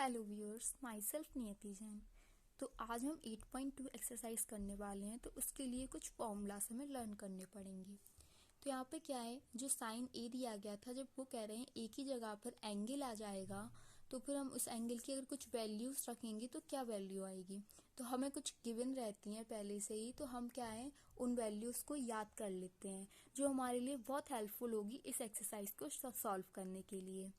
Hello viewers, my self नियति जैन। तो आज हम 8.2 एक्सरसाइज करने वाले हैं। तो उसके लिए कुछ फॉर्मूलास हमें लर्न करने पड़ेंगे। तो यहाँ पे क्या है, जो साइन ए दिया गया था, जब वो कह रहे हैं एक ही जगह पर एंगल आ जाएगा, तो फिर हम उस एंगल की अगर कुछ वैल्यूज रखेंगे तो क्या वैल्यू आएगी। तो हमें कुछ गिवन रहती हैं पहले से ही, तो हम क्या है उन वैल्यूज को याद कर लेते हैं, जो हमारे लिए बहुत हेल्पफुल होगी इस एक्सरसाइज को सॉल्व करने के लिए।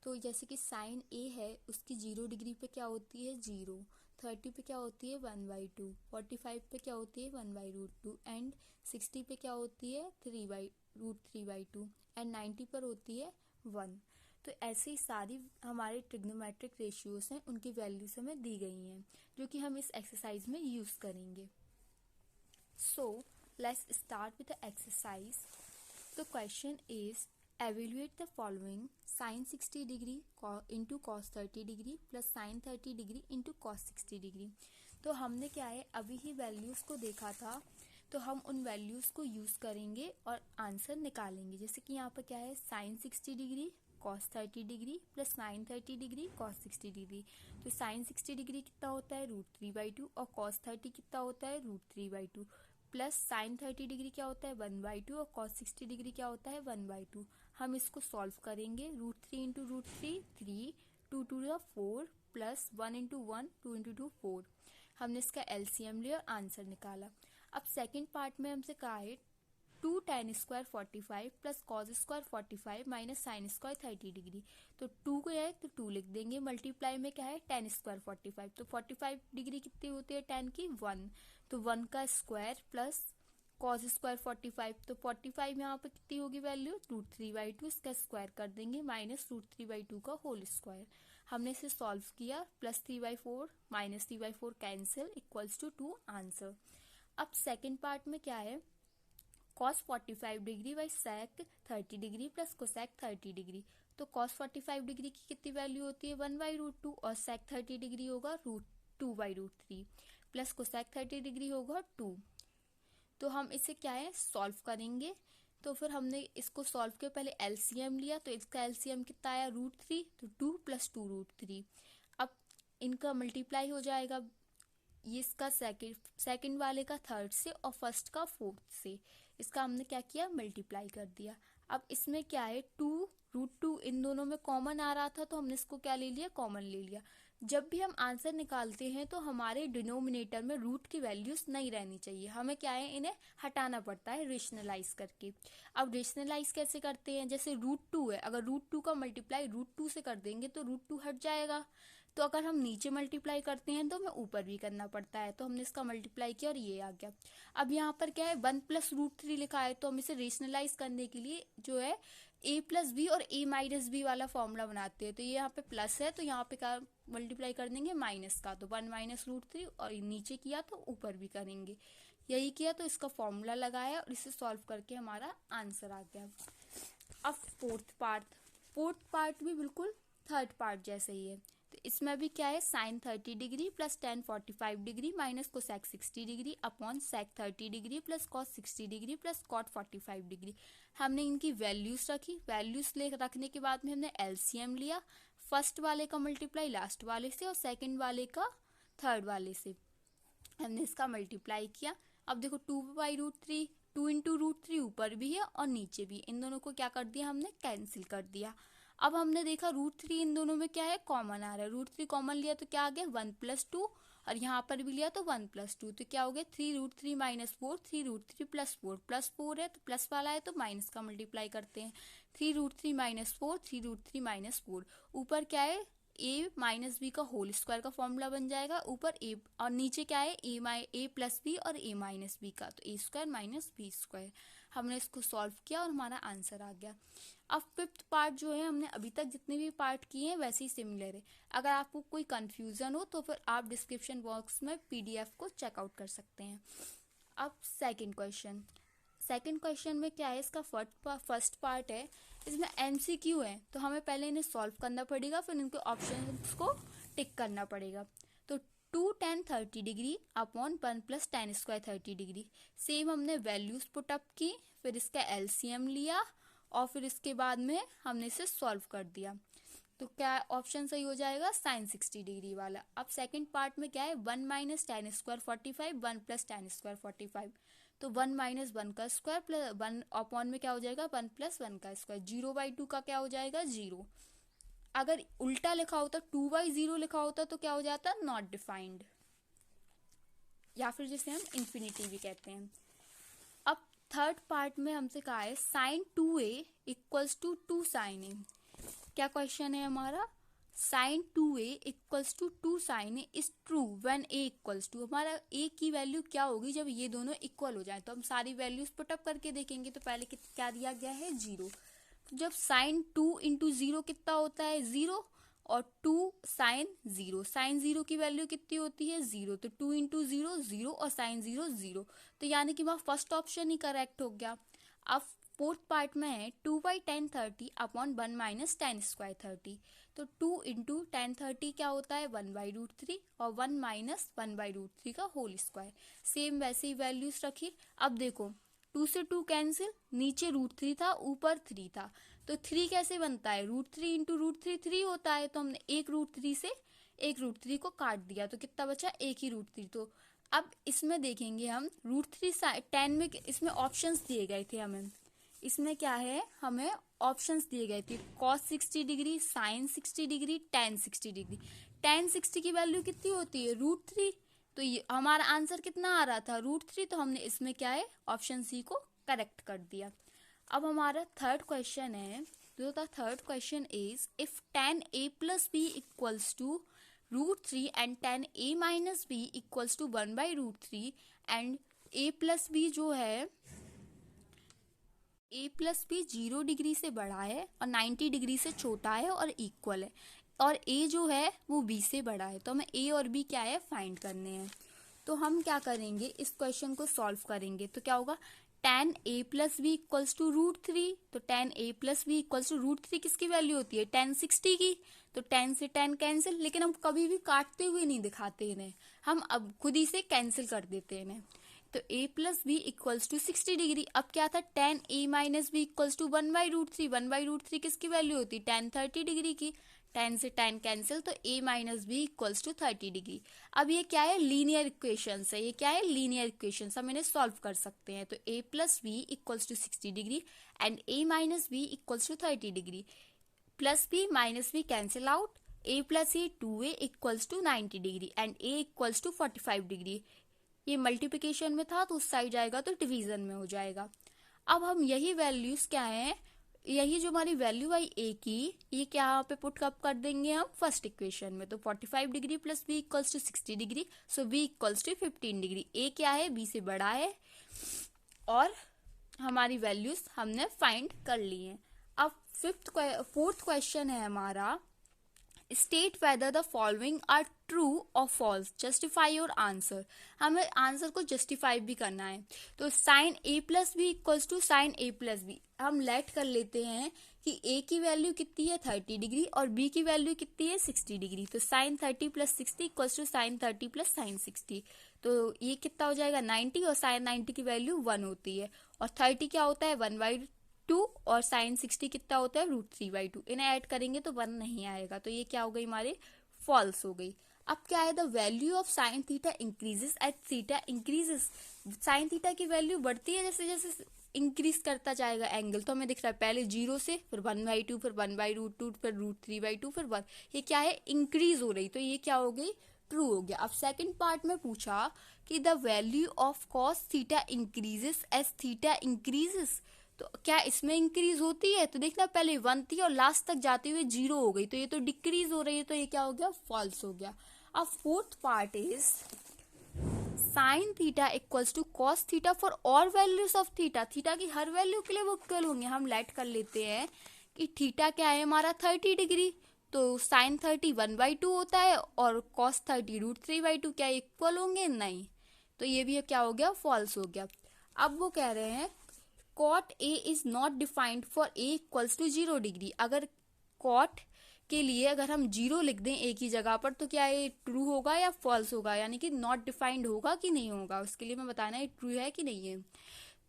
तो जैसे कि साइन ए है, उसकी 0 डिग्री पे क्या होती है 0, 30 पे क्या होती है 1/2, 45 पे क्या होती है 1/√2 एंड 60 पे क्या होती है 3/√3/2 एंड 90 पर होती है 1। तो ऐसे ही सारी हमारे ट्रिग्नोमेट्रिक रेशियोज हैं, उनकी वैल्यूज हमें दी गई हैं, जो कि हम इस एक्सरसाइज में यूज करेंगे। So let's start with the exercise. The question is, evaluate the following: sin 60 degree into cos 30 degree plus sin 30 degree into cos 60 degree। तो हमने क्या है अभी ही वैल्यूज को देखा था, तो हम उन वैल्यूज को यूज करेंगे और आंसर निकालेंगे। जैसे कि यहाँ पर क्या है sin 60 degree cos 30 degree plus sin 30 degree cos 60 degree. तो sin 60 डिग्री कितना होता है √3/2 और cos 30 कितना होता है √3/2 प्लस साइन 30 डिग्री क्या होता है 1/2 और cos 60 डिग्री क्या होता है 1/2। हम इसको सॉल्व करेंगे। √3 into √3 3, 2 to the 4 plus 1 into 1 2 into 2 4। हमने इसका एलसीएम लिया और आंसर निकाला। अब सेकंड पार्ट में हमसे कहा है 2 tan square 45 plus cos square 45 minus sine square 30 degree. तो 2 को है तो 2 लिख देंगे, मल्टीप्लाई में क्या है tan स्क्वायर 45। तो 45 डिग्री कितनी होती है tan की 1, तो 1 का स्क्वायर प्लस कॉस स्क्वायर 45। तो 45 यहाँ पर कितनी होगी वैल्यू √3/2, इसका स्क्वायर कर देंगे माइनस √3/2 का होल स्क्वायर। हमने इसे सॉल्व किया, plus 3/4 minus 3/4 cancel equals to 2 answer. अब सेकेंड पार्ट में क्या है cos 45 degree by sec 30 degree plus cosec 30 degree. तो cos 45 डिग्री की कितनी वैल्यू होती है 1/√2 और sec 30 डिग्री होगा √2/√3 प्लस cosec 30 डिग्री होगा 2। तो हम इसे क्या है सॉल्व करेंगे। तो फिर हमने इसको सॉल्व किया, पहले एलसीएम लिया, तो इसका एलसीएम कितना आया √3, तो 2 + 2√3। अब इनका मल्टीप्लाई हो जाएगा, ये इसका सेकंड वाले का थर्ड से और फर्स्ट का फोर्थ से, इसका हमने क्या किया मल्टीप्लाई कर दिया। अब इसमें क्या है 2√2 इन दोनों में कॉमन आ रहा था, तो हमने इसको क्या ले लिया कॉमन ले लिया। जब भी हम आंसर निकालते हैं तो हमारे डिनोमिनेटर में रूट की वैल्यूज नहीं रहनी चाहिए, हमें क्या है इन्हें हटाना पड़ता है रेशनलाइज करके। अब रेशनलाइज कैसे करते हैं, जैसे √2 है, अगर √2 का मल्टीप्लाई √2 से कर देंगे तो √2 हट जाएगा। तो अगर हम नीचे मल्टीप्लाई करते हैं तो हमें ऊपर भी करना पड़ता है, तो हमने इसका मल्टीप्लाई किया और ये आ गया। अब यहाँ पर क्या है 1 + √3 लिखा है, तो हम इसे रेशनलाइज करने के लिए जो है a + b और a - b वाला फॉर्मूला बनाते हैं। तो ये यहाँ पे प्लस है, तो यहाँ पे क्या मल्टीप्लाई कर देंगे माइनस का, तो 1 - √3 और नीचे किया तो ऊपर भी करेंगे। यही किया तो इसका फॉर्मूला लगाया और इसे सॉल्व करके हमारा आंसर आ गया। अब फोर्थ पार्ट भी बिल्कुल थर्ड पार्ट जैसे ही है। तो इसमें भी क्या है sine 30 degree plus tan 45 degree minus cosec 60 degree upon sec 30 degree plus cos 60 degree plus cot 45 degree. हमने इनकी वैल्यूज रखी, वैल्यूज रखने के बाद में हमने एलसीएम लिया, फर्स्ट वाले का मल्टीप्लाई लास्ट वाले से और सेकंड वाले का थर्ड वाले से, हमने इसका मल्टीप्लाई किया। अब देखो 2/√3, 2 इंटू √3 ऊपर भी है और नीचे भी, इन दोनों को क्या कर दिया हमने कैंसिल कर दिया। अब हमने देखा √3 इन दोनों में क्या है कॉमन आ रहा है, √3 कॉमन लिया तो क्या आ गया 1 + 2 और यहाँ पर भी लिया तो 1 + 2, तो क्या हो गया 3√3 - 4, 3√3 + 4 + 4 है तो प्लस वाला है तो माइनस का मल्टीप्लाई करते हैं। 3√3 - 4, 3√3 - 4, ऊपर क्या है a - b का होल स्क्वायर का फॉर्मूला बन जाएगा, ऊपर a और नीचे क्या है a + b और a - b का, तो a² - b²। हमने इसको सॉल्व किया और हमारा आंसर आ गया। अब फिफ्थ पार्ट जो है हमने अभी तक जितने भी पार्ट किए हैं वैसे ही सिमिलर है। अगर आपको कोई कंफ्यूजन हो तो फिर आप डिस्क्रिप्शन बॉक्स में पीडीएफ को चेकआउट कर सकते हैं। अब सेकंड क्वेश्चन में क्या है, इसका फर्स्ट पार्ट है, इसमें एमसीक्यू है, तो हमें पहले इन्हें सॉल्व करना पड़ेगा, फिर इनके ऑप्शंस को टिक करना पड़ेगा। तो 2 tan 30 degree upon 1 + tan square 30 degree, same हमने वैल्यूज पुट अप की, फिर इसका एलसीएम लिया और फिर इसके बाद में हमने इसे सॉल्व कर दिया। तो क्या ऑप्शन सही हो जाएगा, साइन 60 डिग्री वाला। अब सेकंड पार्ट में क्या है, 1 minus ten square 45, 1 plus ten square 45, तो 1 माइनस 1 का स्क्वायर प्लस 1 अपॉन में क्या हो जाएगा, 1 प्लस 1 का स्क्वायर, 0/2 का क्या हो जाएगा, 0। अगर उल्टा लिखा होता 2/0 लिखा होता तो क्या हो जाता, नॉट डिफाइंड, या फिर जिसे हम इंफिनिटी भी कहते हैं। अब थर्ड पार्ट में हमसे कहा है sine 2a equals to 2 sine a. क्या क्वेश्चन है हमारा, sine 2a equals to 2 sine a is true when a equals to, हमारा a की वैल्यू क्या होगी जब ये दोनों इक्वल हो जाए। तो हम सारी वैल्यूज पुटअप करके देखेंगे। तो पहले क्या दिया गया है, 0। तो जब साइन 2 इंटू 0 कितना होता है, 0, और 2 साइन 0, साइन 0 की वैल्यू कितनी होती है, 0, तो 2 इंटू 0 0 और साइन 0 0, तो यानी कि वहाँ फर्स्ट ऑप्शन ही करेक्ट हो गया। अब फोर्थ पार्ट में है 2/10 30 अपॉन 1 माइनस टेन स्क्वायर 30, तो 2 इंटू 10 30 क्या होता है, 1/√3 और 1 माइनस 1/√3 का होल स्क्वायर। सेम वैसे ही वैल्यूज रखी। अब देखो 2 से 2 कैंसिल, नीचे √3 था ऊपर 3 था, तो 3 कैसे बनता है, √3 इंटू √3 3 होता है, तो हमने एक √3 से एक √3 को काट दिया, तो कितना बचा, एक ही √3। तो अब इसमें देखेंगे हम √3 10 में इसमें ऑप्शंस दिए गए थे हमें, इसमें क्या है, हमें ऑप्शंस दिए गए थे cos 60 degree, sine 60 degree, tan 60 degree. tan 60 की वैल्यू कितनी होती है, √3, तो ये हमारा आंसर कितना आ रहा था, √3, तो हमने इसमें क्या है, ऑप्शन सी को करेक्ट कर दिया। अब हमारा थर्ड क्वेश्चन है, जो the third question is if tan a plus B equals to √3 and tan a minus B equals to 1/√3 and a plus B जो है, a प्लस बी 0 डिग्री से बड़ा है और 90 डिग्री से छोटा है और इक्वल है, और a जो है वो b से बड़ा है, तो हमें a और b क्या है, फाइंड करने हैं। तो हम क्या करेंगे, इस क्वेश्चन को सॉल्व करेंगे। तो क्या होगा, tan a plus B equals to √3, तो tan a plus B equals to √3 किसकी वैल्यू होती है, tan 60 की, तो tan से tan कैंसिल, लेकिन हम कभी भी काटते हुए नहीं दिखाते इन्हें, हम अब खुद ही से कैंसिल कर देते हैं इन्हें। तो a plus B equals to 60 degree. अब क्या था, tan a minus B equals to 1/√3, 1/√3 किसकी वैल्यू होती, tan 30 डिग्री की, tan से tan कैंसिल, तो a minus B equals to 30 degree. अब ये क्या है, लीनियर इक्वेशन है, ये क्या है, लीनियर इक्वेशन, हम इन्हें सॉल्व कर सकते हैं। तो a plus B equals to 60 degree and a minus B equals to 30 degree, plus B minus B cancel out, a plus A 2a equals to 90 degree and a equals to 45 degree. ये multiplication में था तो उस side जाएगा तो division में हो जाएगा। अब हम यही वैल्यूज क्या है, यही जो हमारी वैल्यू आई a की, ये क्या यहाँ पे पुट अप कर देंगे हम फर्स्ट इक्वेशन में। तो 45 degree plus b equals to 60 degree, so b equals to 15 degree. a क्या है, b से बड़ा है, और हमारी वैल्यूज हमने फाइंड कर ली हैं। अब फोर्थ क्वेश्चन है हमारा, state whether the following are true और फॉल्स, जस्टिफाई योर आंसर। हमें आंसर को जस्टिफाई भी करना है। तो sine a plus B equals to sine a plus B, हम लेट कर लेते हैं कि a की वैल्यू कितनी है 30 डिग्री और b की वैल्यू कितनी है 60 डिग्री। तो sine 30 plus 60 equals to sine 30 plus sine 60, तो ये कितना हो जाएगा 90, और साइन 90 की वैल्यू 1 होती है, और 30 क्या होता है 1/2, और साइन 60 कितना होता है √3/2। इन्हें ऐड करेंगे तो 1 नहीं आएगा, तो ये क्या हो गई हमारे फॉल्स हो गई। अब क्या है, the value of sine theta increases at theta increases, sine theta की वैल्यू बढ़ती है जैसे जैसे इंक्रीज करता जाएगा एंगल। तो हमें दिख रहा है पहले 0 से, फिर 1/2, फिर 1/√2, फिर √3/2, फिर 1, ये क्या है इंक्रीज हो रही, तो ये क्या हो गई ट्रू हो गया। अब सेकंड पार्ट में पूछा कि the value of cos theta increases as theta increases, तो क्या इसमें इंक्रीज होती है, तो देखना पहले 1 थी और लास्ट तक जाते हुए 0 हो गई, तो ये तो डिक्रीज हो रही है, तो ये क्या हो गया फॉल्स हो गया। अब fourth part is sine theta equals to cos theta for all values of theta, theta की हर वैल्यू के लिए वो इक्वल होंगे। हम लेट कर लेते हैं कि थीटा क्या है हमारा 30 डिग्री, तो साइन 30 1/2 होता है और कॉस 30 √3/2, क्या इक्वल होंगे, नहीं, तो ये भी क्या हो गया फॉल्स हो गया। अब वो कह रहे हैं cot A is not defined for A equals to 0 degree, अगर cot के लिए अगर हम 0 लिख दें A की जगह पर, तो क्या ये ट्रू होगा या फॉल्स होगा, यानी कि नॉट डिफाइंड होगा कि नहीं होगा, उसके लिए मैं बताना है ट्रू है कि नहीं है।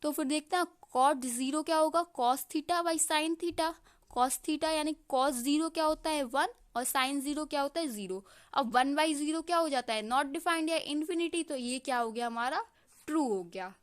तो फिर देखते हैं cot 0 क्या होगा, cos theta by sine theta, cos theta यानी कॉस 0 क्या होता है 1 और साइन 0 क्या होता है 0। अब 1/0 क्या हो जाता है, नॉट डिफाइंड या इन्फिनिटी, तो ये क्या हो गया हमारा ट्रू हो गया।